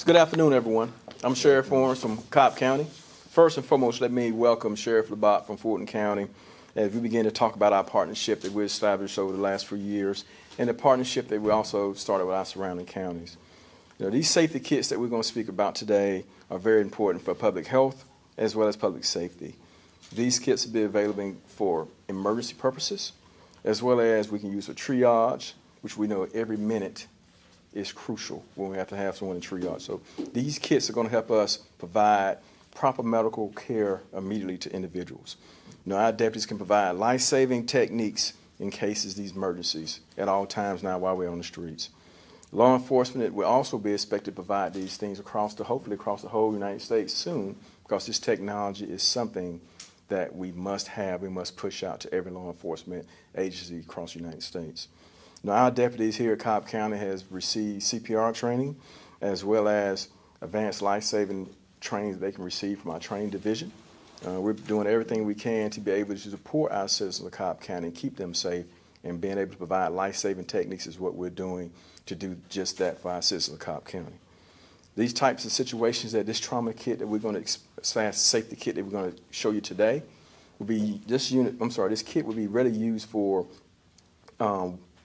So good afternoon, everyone. I'm Sheriff Owens from Cobb County. First and foremost, let me welcome Sheriff Labat from Fulton County as we begin to talk about our partnership that we established over the last few years and the partnership that we also started with our surrounding counties. These safety kits that we're going to speak about today are very important for public health as well as public safety. These kits will be available for emergency purposes as well as we can use for triage, which we know every minute is crucial when we have to have someone in triage. So these kits are going to help us provide proper medical care immediately to individuals. Our deputies can provide life-saving techniques in cases these emergencies at all times now while we're on the streets. Law enforcement will also be expected to provide these things hopefully across the whole United States soon, because this technology is something that we must have, we must push out to every law enforcement agency across the United States. Our deputies here at Cobb County has received Cpr training as well as advanced life-saving training that they can receive from our training division. We're doing everything we can to be able to support our citizens of Cobb County and keep them safe, and being able to provide life-saving techniques is what we're doing to do just that for our citizens of Cobb County. These types of situations that this trauma kit that we're going to, safety kit that we're going to show you today, will be, this kit will be ready used for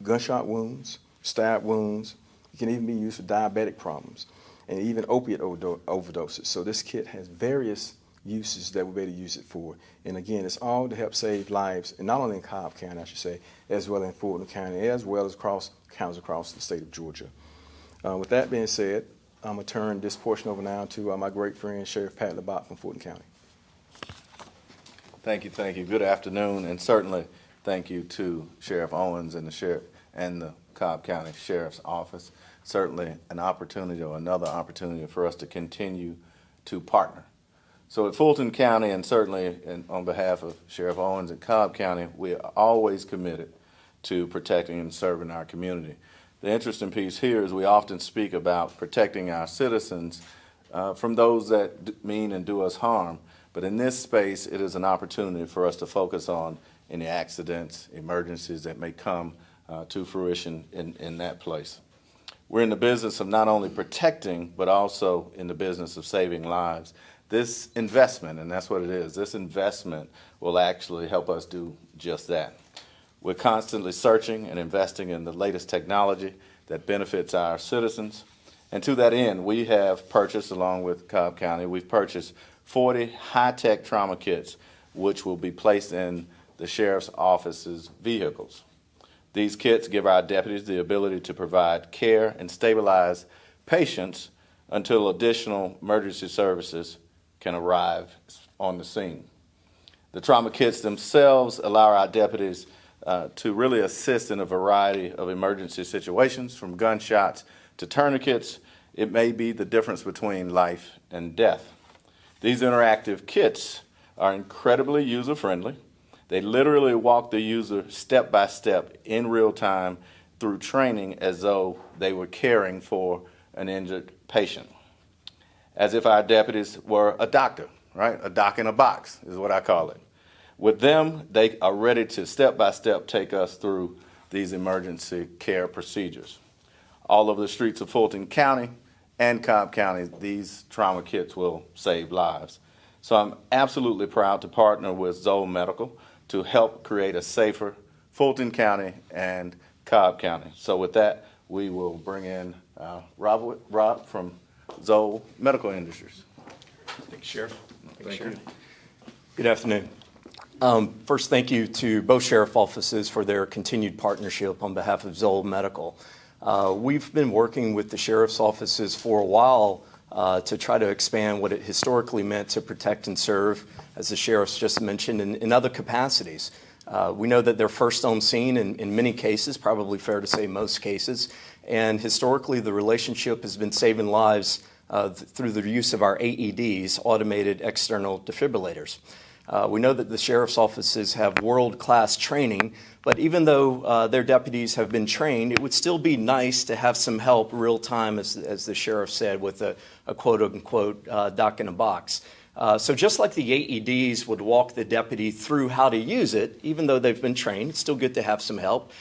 gunshot wounds, stab wounds. It can even be used for diabetic problems and even opiate overdoses. So this kit has various uses that we'll be able to use it for. And again, it's all to help save lives, and not only in Cobb County, I should say, as well as in Fulton County, as well as counties across the state of Georgia. With that being said, I'm going to turn this portion over now to my great friend, Sheriff Pat Labat from Fulton County. Thank you. Good afternoon, and certainly thank you to Sheriff Owens and the Cobb County Sheriff's Office. Certainly an opportunity, or another opportunity, for us to continue to partner. So at Fulton County, and certainly on behalf of Sheriff Owens and Cobb County, we are always committed to protecting and serving our community. The interesting piece here is we often speak about protecting our citizens from those that mean and do us harm. But in this space, it is an opportunity for us to focus on any accidents, emergencies that may come to fruition in that place. We're in the business of not only protecting, but also in the business of saving lives. This investment, and that's what it is, this investment will actually help us do just that. We're constantly searching and investing in the latest technology that benefits our citizens. And to that end, we have purchased, along with Cobb County, we've purchased 40 high-tech trauma kits, which will be placed in the Sheriff's Office's vehicles. These kits give our deputies the ability to provide care and stabilize patients until additional emergency services can arrive on the scene. The trauma kits themselves allow our deputies to really assist in a variety of emergency situations, from gunshots to tourniquets. It may be the difference between life and death. These interactive kits are incredibly user-friendly. They literally walk the user step by step in real time through training, as though they were caring for an injured patient, as if our deputies were a doctor, right? A doc in a box is what I call it. With them, they are ready to step by step take us through these emergency care procedures. All over the streets of Fulton County and Cobb County, these trauma kits will save lives. So I'm absolutely proud to partner with Zoll Medical to help create a safer Fulton County and Cobb County. So with that, we will bring in Rob from Zoll Medical Industries. Thank you, Sheriff. Thank you. Good afternoon. First, thank you to both sheriff offices for their continued partnership on behalf of Zoll Medical. We've been working with the sheriff's offices for a while to try to expand what it historically meant to protect and serve, as the sheriffs just mentioned, in other capacities. We know that they're first on scene in many cases, probably fair to say most cases, and historically the relationship has been saving lives through the use of our AEDs, automated external defibrillators. We know that the sheriff's offices have world-class training, but even though their deputies have been trained, it would still be nice to have some help real time, as the sheriff said, with a quote-unquote doc in a box. So just like the AEDs would walk the deputy through how to use it, even though they've been trained, it's still good to have some help.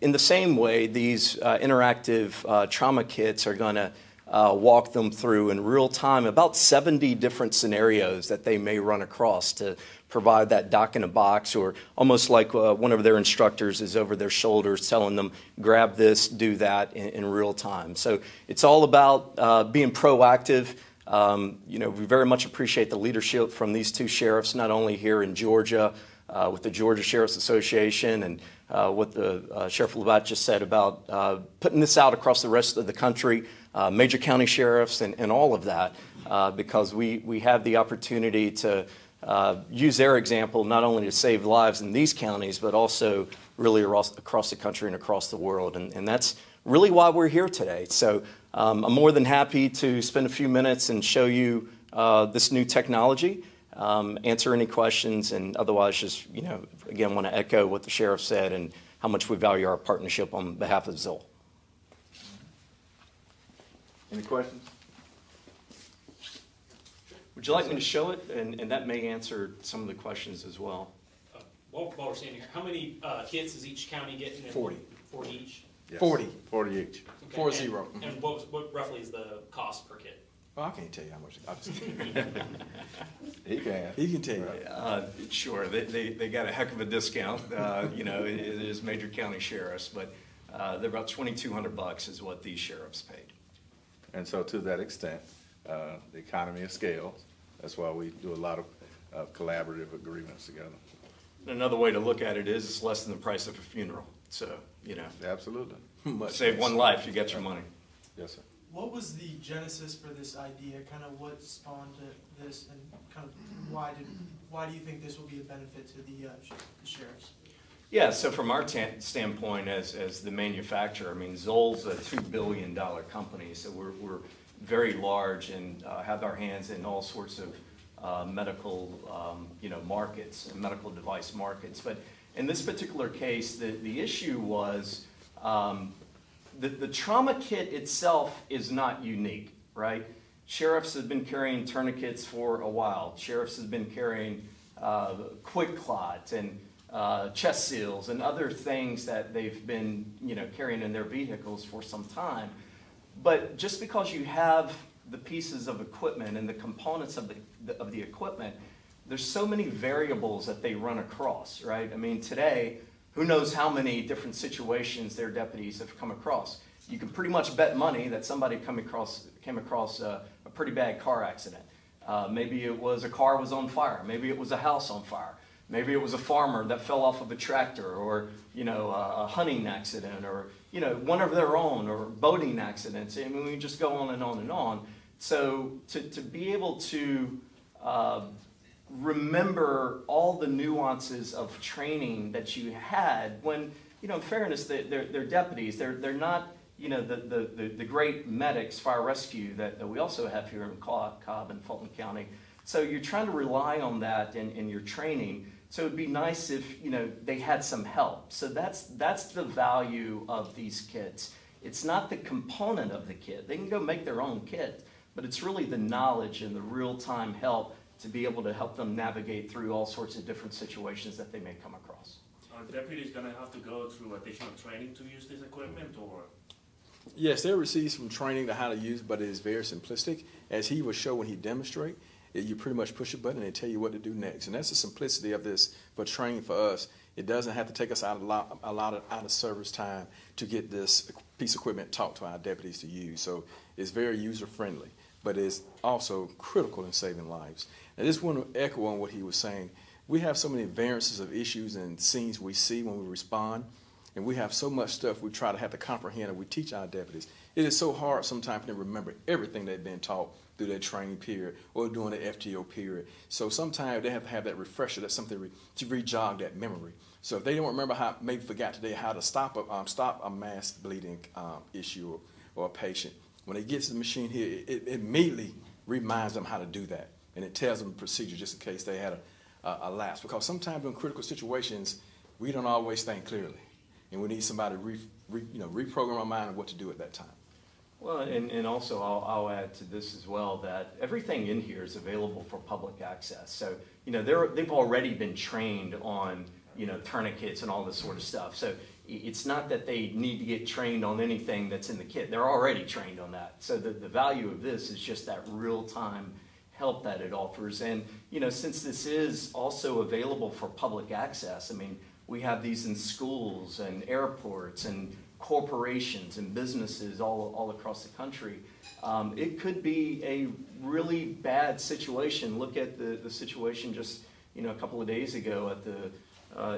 In the same way, these interactive trauma kits are going to walk them through in real time about 70 different scenarios that they may run across to provide that doc in a box, or almost like one of their instructors is over their shoulders telling them, grab this, do that in real time. So it's all about being proactive. We very much appreciate the leadership from these two sheriffs, not only here in Georgia with the Georgia Sheriff's Association and what the Sheriff Labat just said about putting this out across the rest of the country, major county sheriffs and all of that, because we have the opportunity to use their example not only to save lives in these counties, but also really across the country and across the world. And that's really why we're here today. So I'm more than happy to spend a few minutes and show you this new technology, answer any questions, and otherwise just, again, want to echo what the sheriff said and how much we value our partnership on behalf of Zoll. Any questions? Would you like me to show it? And that may answer some of the questions as well. While we're standing here, how many kits is each county getting? 40. 40 each? Yes. 40. 40 each. Okay. 40. And what roughly is the cost per kit? Well, I can't tell you how much. I'll just He can. he can tell you. Sure, they got a heck of a discount. It is major county sheriffs, but they're about $2,200 is what these sheriffs paid. And so to that extent, the economy of scale, that's why we do a lot of collaborative agreements together. Another way to look at it is it's less than the price of a funeral. So, Absolutely. Much save one life, you get your money. Yes, sir. What was the genesis for this idea? Kind of what spawned this, and kind of why do you think this will be a benefit to the sheriffs? Yeah, so from our standpoint as the manufacturer, I mean, Zoll's a $2 billion company, so we're very large and have our hands in all sorts of medical, markets and medical device markets. But in this particular case, the issue was the trauma kit itself is not unique, right? Sheriffs have been carrying tourniquets for a while. Sheriffs have been carrying quick clot and chest seals and other things that they've been, carrying in their vehicles for some time. But just because you have the pieces of equipment and the components of the equipment, there's so many variables that they run across, right? I mean, today, who knows how many different situations their deputies have come across. You can pretty much bet money that somebody came across a pretty bad car accident. Maybe it was a car was on fire. Maybe it was a house on fire. Maybe it was a farmer that fell off of a tractor, or a hunting accident, or one of their own, or boating accidents. I mean, we just go on and on and on. So to be able to remember all the nuances of training that you had when, in fairness, they're deputies. They're not, the great medics, fire rescue that we also have here in Cobb and Fulton County. So you're trying to rely on that in your training. So it'd be nice if, they had some help. So that's the value of these kits. It's not the component of the kit. They can go make their own kit, but it's really the knowledge and the real-time help to be able to help them navigate through all sorts of different situations that they may come across. Are deputies going to have to go through additional training to use this equipment, or? Yes, they'll receive some training to how to use it, but it is very simplistic. As he will show when he demonstrate, you pretty much push a button and they tell you what to do next. And that's the simplicity of this for training for us. It doesn't have to take us out a lot of out of service time to get this piece of equipment taught to our deputies to use. So it's very user friendly, but it's also critical in saving lives. And I just want to echo on what he was saying. We have so many variances of issues and scenes we see when we respond, and we have so much stuff we try to have to comprehend and we teach our deputies. It is so hard sometimes for them to remember everything they've been taught through their training period or during the FTO period. So sometimes they have to have that refresher, that's something to re-jog that memory. So if they don't remember how, maybe forgot today how to stop a mass bleeding issue or a patient, when they get to the machine here, it immediately reminds them how to do that. And it tells them the procedure just in case they had a lapse. Because sometimes in critical situations, we don't always think clearly. And we need somebody to reprogram our mind of what to do at that time. Well, and also I'll add to this as well that everything in here is available for public access. So, they've already been trained on, tourniquets and all this sort of stuff. So it's not that they need to get trained on anything that's in the kit. They're already trained on that. So the value of this is just that real-time help that it offers. And, you know, since this is also available for public access, I mean, we have these in schools and airports and corporations and businesses all across the country. It could be a really bad situation. Look at the situation just, you know, a couple of days ago at the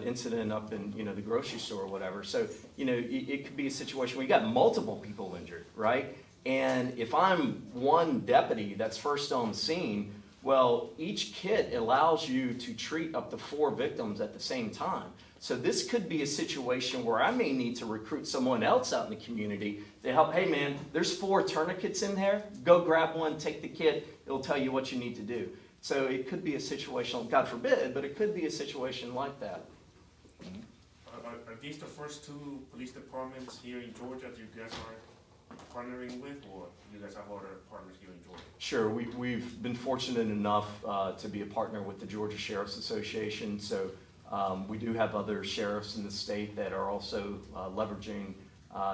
incident up in, you know, the grocery store or whatever. So, you know, it could be a situation where you got multiple people injured, right? And if I'm one deputy that's first on scene, well, each kit allows you to treat up to 4 victims at the same time. So this could be a situation where I may need to recruit someone else out in the community to help. Hey man, there's 4 tourniquets in there. Go grab one, take the kit. It'll tell you what you need to do. So it could be a situation, God forbid, but it could be a situation like that. Are these the first 2 police departments here in Georgia that you guys are partnering with, or you guys have other partners here in Georgia? Sure, we've been fortunate enough to be a partner with the Georgia Sheriff's Association. So we do have other sheriffs in the state that are also leveraging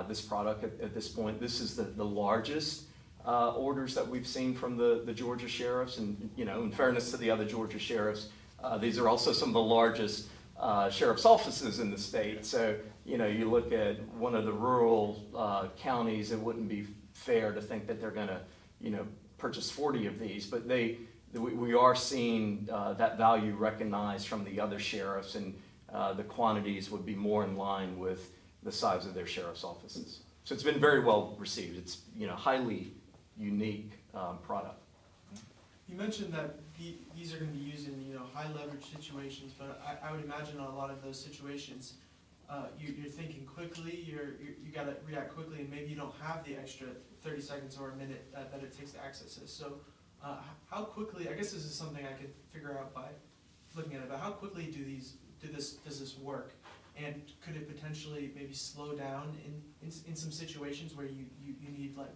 this product at this point. This is the largest orders that we've seen from the Georgia sheriffs, and you know, in fairness to the other Georgia sheriffs, these are also some of the largest sheriff's offices in the state. So you know, you look at one of the rural counties, it wouldn't be fair to think that they're going to, you know, purchase 40 of these, but we are seeing that value recognized from the other sheriffs, and the quantities would be more in line with the size of their sheriff's offices. So it's been very well received. It's, you know, highly unique product. You mentioned that these are going to be used in, you know, high leverage situations, but I would imagine in a lot of those situations, you're thinking quickly, you got to react quickly, and maybe you don't have the extra 30 seconds or a minute that it takes to access this. So how quickly, I guess this is something I could figure out by looking at it, but how quickly does this work? And could it potentially maybe slow down in some situations where you need like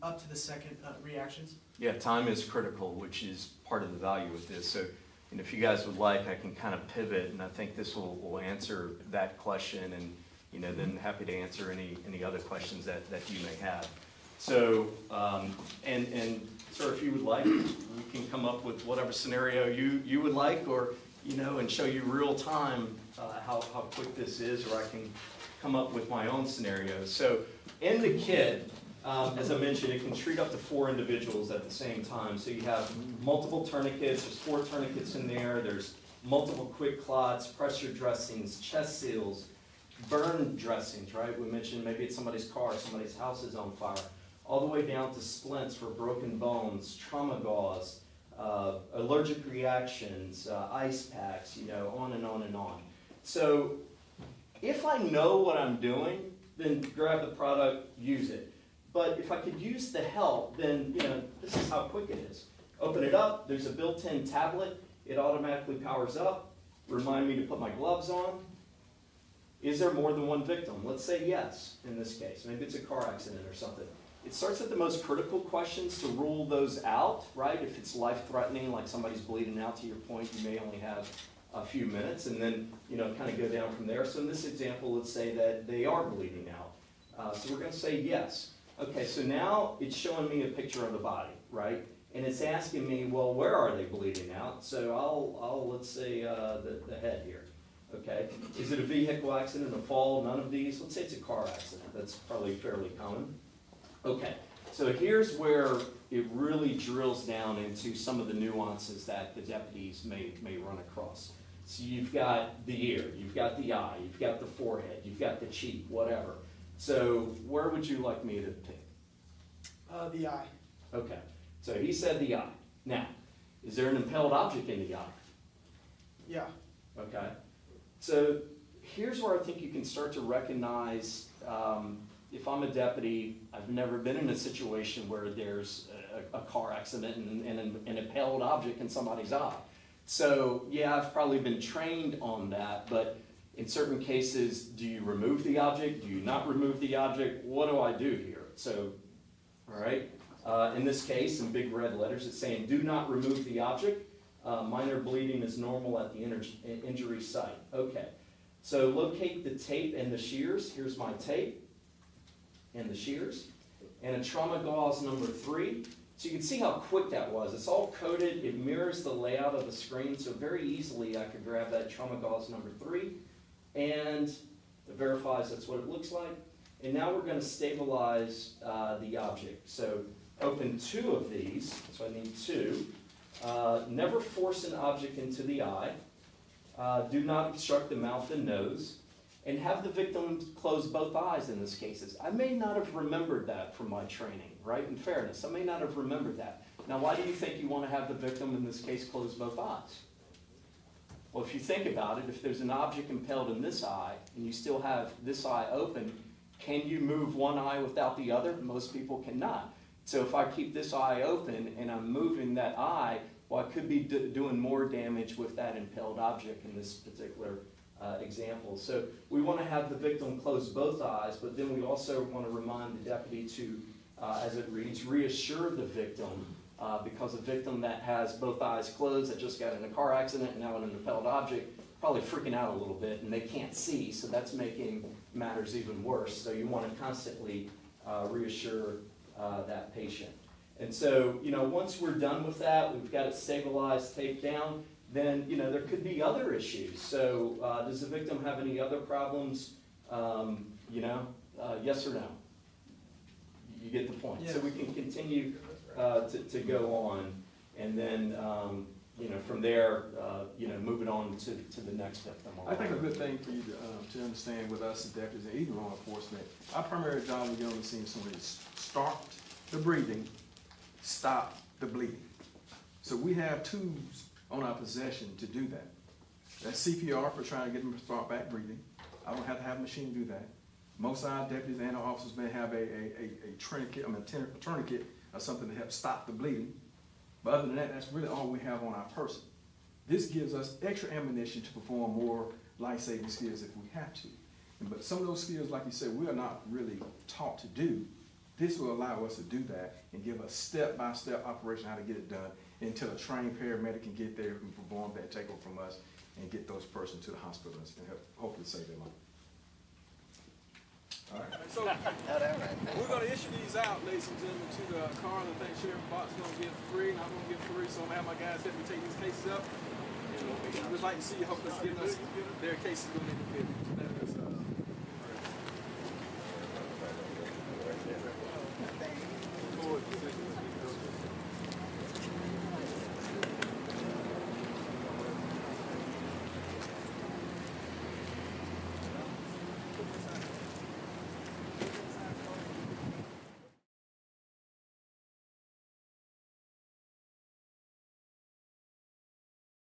up to the second reactions? Yeah, time is critical, which is part of the value of this. So, and if you guys would like, I can kind of pivot, and I think this will answer that question, and you know, then happy to answer any other questions that you may have. So, and sir, if you would like, we can come up with whatever scenario you would like, or you know, and show you real time how quick this is, or I can come up with my own scenarios. So, in the kit, as I mentioned, it can treat up to 4 individuals at the same time. So you have multiple tourniquets, there's 4 tourniquets in there, there's multiple quick clots, pressure dressings, chest seals, burn dressings, right? We mentioned maybe it's somebody's car, somebody's house is on fire, all the way down to splints for broken bones, trauma gauze, allergic reactions, ice packs, you know, on and on and on. So if I know what I'm doing, then grab the product, use it. But if I could use the help, then, you know, this is how quick it is. Open it up, there's a built-in tablet, it automatically powers up, remind me to put my gloves on. Is there more than one victim? Let's say yes, in this case. Maybe it's a car accident or something. It starts at the most critical questions to rule those out, right? If it's life-threatening, like somebody's bleeding out, to your point, you may only have a few minutes, and then, you know, kind of go down from there. So in this example, let's say that they are bleeding out. So we're going to say yes. Okay, so now it's showing me a picture of the body, right? And it's asking me, well, where are they bleeding out? So I'll let's say the head here, okay? Is it a vehicle accident, a fall, none of these? Let's say it's a car accident. That's probably fairly common. Okay, so here's where it really drills down into some of the nuances that the deputies may run across. So you've got the ear, you've got the eye, you've got the forehead, you've got the cheek, whatever. So where would you like me to pick? The eye. Okay, so he said the eye. Now, is there an impaled object in the eye? Yeah. Okay, so here's where I think you can start to recognize, if I'm a deputy, I've never been in a situation where there's a car accident and an impaled object in somebody's eye. So yeah, I've probably been trained on that, but in certain cases, do you remove the object? Do you not remove the object? What do I do here? So, all right, in this case, in big red letters, it's saying do not remove the object. Minor bleeding is normal at the injury site. Okay, So locate the tape and the shears. Here's my tape and the shears. And a trauma gauze number 3. So you can see how quick that was. It's all coded. It mirrors the layout of the screen. So very easily I could grab that trauma gauze number 3. And it verifies that's what it looks like. And now we're going to stabilize the object. So open 2 of these. So I need 2. Never force an object into the eye. Do not obstruct the mouth and nose. And have the victim close both eyes in this case. I may not have remembered that from my training, right? In fairness, I may not have remembered that. Now, why do you think you want to have the victim in this case close both eyes? Well, if you think about it, if there's an object impaled in this eye and you still have this eye open, can you move one eye without the other? Most people cannot. So if I keep this eye open and I'm moving that eye, well, I could be doing more damage with that impaled object in this particular example. So we want to have the victim close both eyes, but then we also want to remind the deputy to, as it reads, reassure the victim, because a victim that has both eyes closed, that just got in a car accident and now in an impaled object, probably freaking out a little bit and they can't see, so that's making matters even worse. So you want to constantly reassure that patient. And so, once we're done with that, we've got it stabilized, taped down, then, there could be other issues. So does the victim have any other problems? Yes or no? You get the point. Yes. So we can continue to go on, and then, from there, move it on to the next victim. I think a good thing for you to understand with us as deputies and even law enforcement, our primary job when we get on the scene of someone is start the breathing, stop the bleeding. So we have tools on our possession to do that. That's CPR for trying to get them to start back breathing. I don't have to have a machine to do that. Most of our deputies and our officers may have a tourniquet or something to help stop the bleeding. But other than that, that's really all we have on our person. This gives us extra ammunition to perform more life-saving skills if we have to. But some of those skills, like you said, we are not really taught to do. This will allow us to do that and give us step-by-step operation how to get it done until a trained paramedic can get there and perform that takeover from us and get those persons to the hospital and help, hopefully save their life. All right. So we're going to issue these out, ladies and gentlemen, to the cars. I think Sheriff Bot's going to give 3, and I'm going to give 3. So I'm going to have my guys help me take these cases up. And we'd like to see you help us get us their cases going in the building.